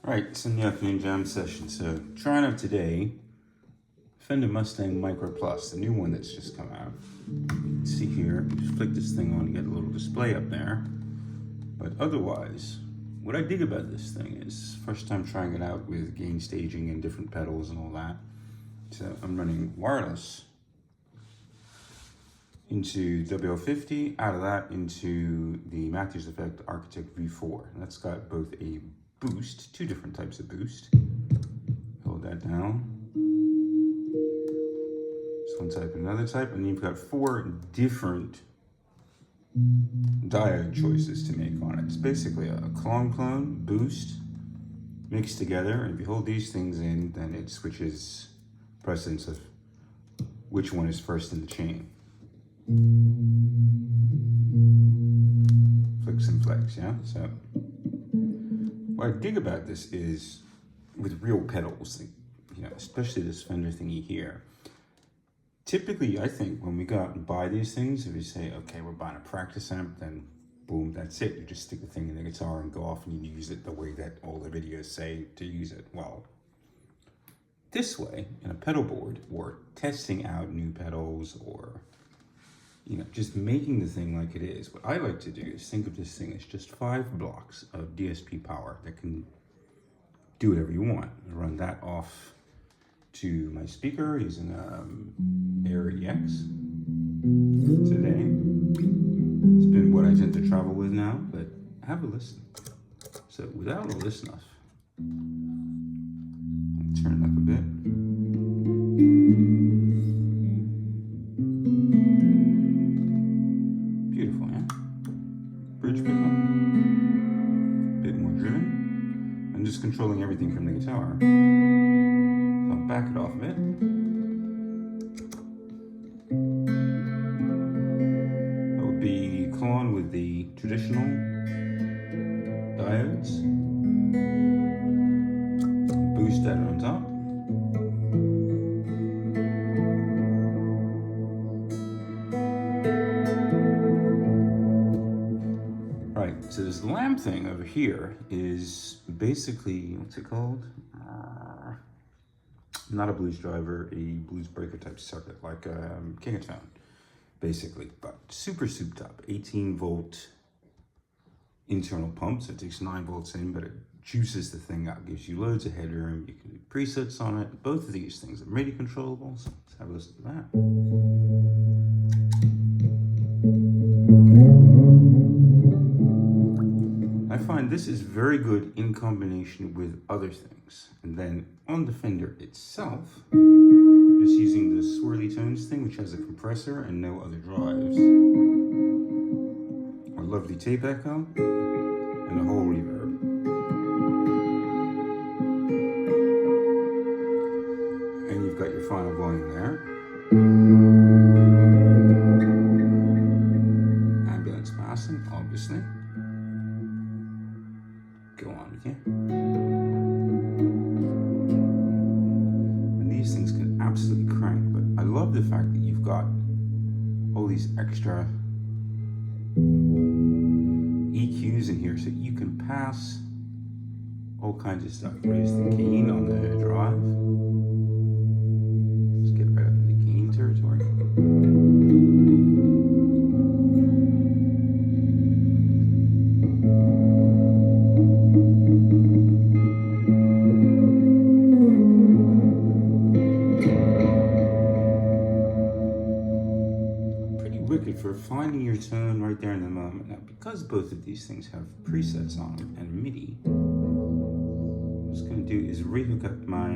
Right, it's in the afternoon jam session. So trying out today, Fender Mustang Micro Plus, the new one that's just come out. You can see here, just flick this thing on and get a little display up there. But otherwise, what I dig about this thing is, first time trying it out with gain staging and different pedals and all that. So I'm running wireless into WL50, out of that into the Matthews Effect Architect V4. And that's got both a boost, two different types of boost. Hold that down. This one type, another type, and you've got four different diode choices to make on it. It's basically a clone, boost, mixed together. And if you hold these things in, then it switches precedence of which one is first in the chain. Flicks and flex, yeah? So what I dig about this is with real pedals, you know, especially this Fender thingy here. Typically, I think when we go out and buy these things, if you say, okay, we're buying a practice amp, then boom, that's it. You just stick the thing in the guitar and go off and you use it the way that all the videos say to use it. Well, this way, in a pedal board, or testing out new pedals, or you know, just making the thing like it is. What I like to do is think of this thing as just 5 blocks of DSP power that can do whatever you want. Run that off to my speaker using Air EX today. It's been what I tend to travel with now, but have a listen. So without all this stuff, I'll turn it up a bit. Beautiful, yeah? Bridge pickup. Bit more driven. I'm just controlling everything from the guitar. So I'll back it off a bit. That would be clone with the traditional diodes. Boost that on top. Right, so this lamp thing over here is basically, what's it called? Not a blues driver, a blues breaker type circuit, like King of Tone, basically, but super souped up, 18 volt internal pump, so it takes 9 volts in, but it juices the thing out, gives you loads of headroom, you can do presets on it. Both of these things are MIDI controllable, so let's have a listen to that. I find this is very good in combination with other things. And then on the Fender itself, just using the swirly tones thing, which has a compressor and no other drives, a lovely tape echo, and a whole reverb. And you've got your final volume there. Ambulance passing, obviously. Go on with you. And these things can absolutely crank, but I love the fact that you've got all these extra EQs in here so you can pass all kinds of stuff. Raise the gain on the drive. Let's get right up into gain territory. Wicked for finding your tone right there in the moment. Now, because both of these things have presets on them and MIDI, what I'm just going to do is rehook up my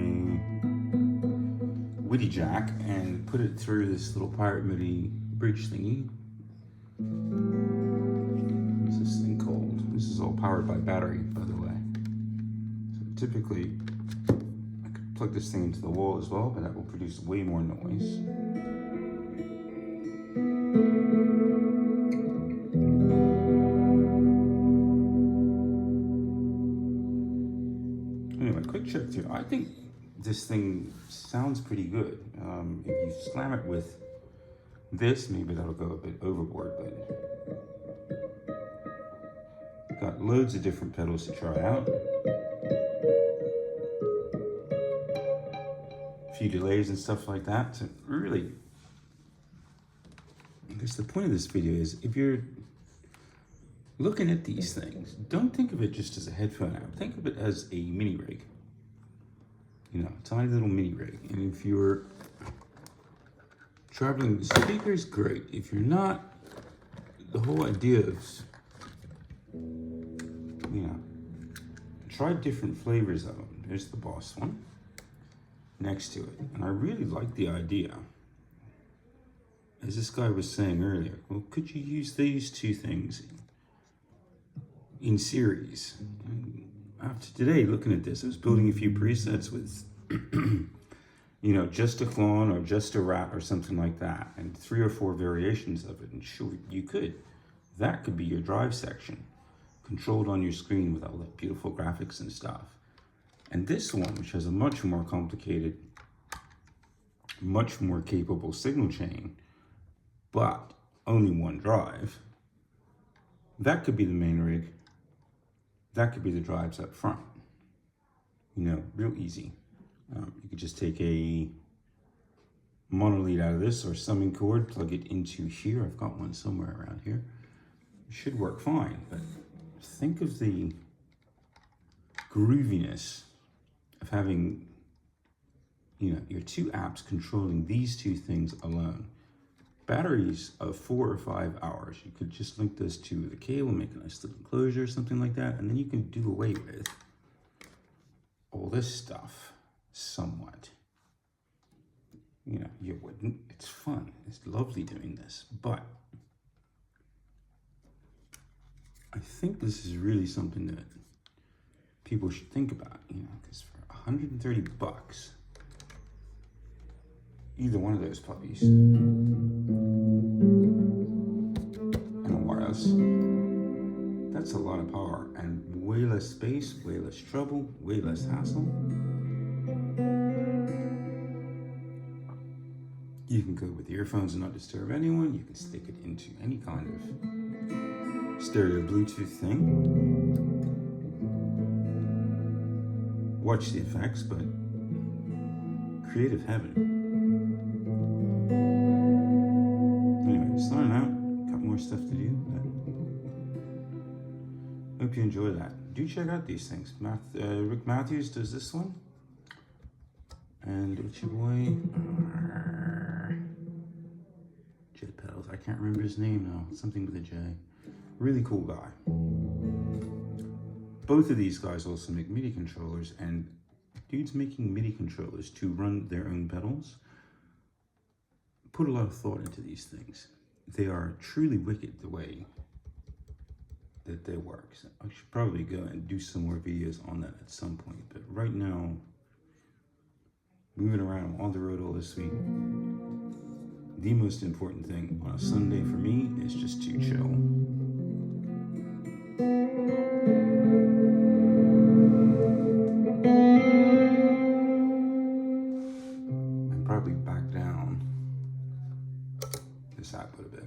MIDI jack and put it through this little Pirate MIDI bridge thingy. What's this thing called? This is all powered by battery, by the way. So typically, I could plug this thing into the wall as well, but that will produce way more noise. Anyway, quick check too. I think this thing sounds pretty good. If you slam it with this, maybe that'll go a bit overboard, but got loads of different pedals to try out. few delays and stuff like that. So really, I guess the point of this video is if you're looking at these things, don't think of it just as a headphone amp. Think of it as a mini rig. You know, tiny little mini rig. And if you're traveling with speakers, great. If you're not, the whole idea of, you know, try different flavors of them. There's the BOSS one next to it. And I really like the idea. As this guy was saying earlier, well, could you use these two things in series? And after today, looking at this, I was building a few presets with, you know, just a clone or just a rat or something like that, and 3 or 4 variations of it. And sure, you could. That could be your drive section, controlled on your screen with all that beautiful graphics and stuff. And this one, which has a much more complicated, much more capable signal chain, but only one drive, that could be the main rig. That could be the drives up front. You know, real easy. You could just take a mono lead out of this or summing cord, plug it into here. I've got one somewhere around here. It should work fine, but think of the grooviness of having, you know, your 2 apps controlling these 2 things alone. Batteries of 4 or 5 hours. You could just link this to the cable, make a nice little enclosure or something like that, and then you can do away with all this stuff somewhat. You know, you wouldn't. It's fun. It's lovely doing this, but I think this is really something that people should think about, you know, because for 130 bucks, either one of those puppies and a wireless, that's a lot of power and way less space, way less trouble, way less hassle. You can go with earphones and not disturb anyone. You can stick it into any kind of stereo Bluetooth thing. Watch the effects, but creative heaven. Anyway, starting out, got more stuff to do, but hope you enjoy that. Do check out these things. Rick Matthews does this one. And what's your boy? J Pedals. I can't remember his name now. Something with a J. Really cool guy. Both of these guys also make MIDI controllers, and dudes making MIDI controllers to run their own pedals put a lot of thought into these things. They are truly wicked the way that they work. So I should probably go and do some more videos on that at some point. But right now, moving around on the road all this week, the most important thing on a Sunday for me is just to chill. And probably back down this output a bit.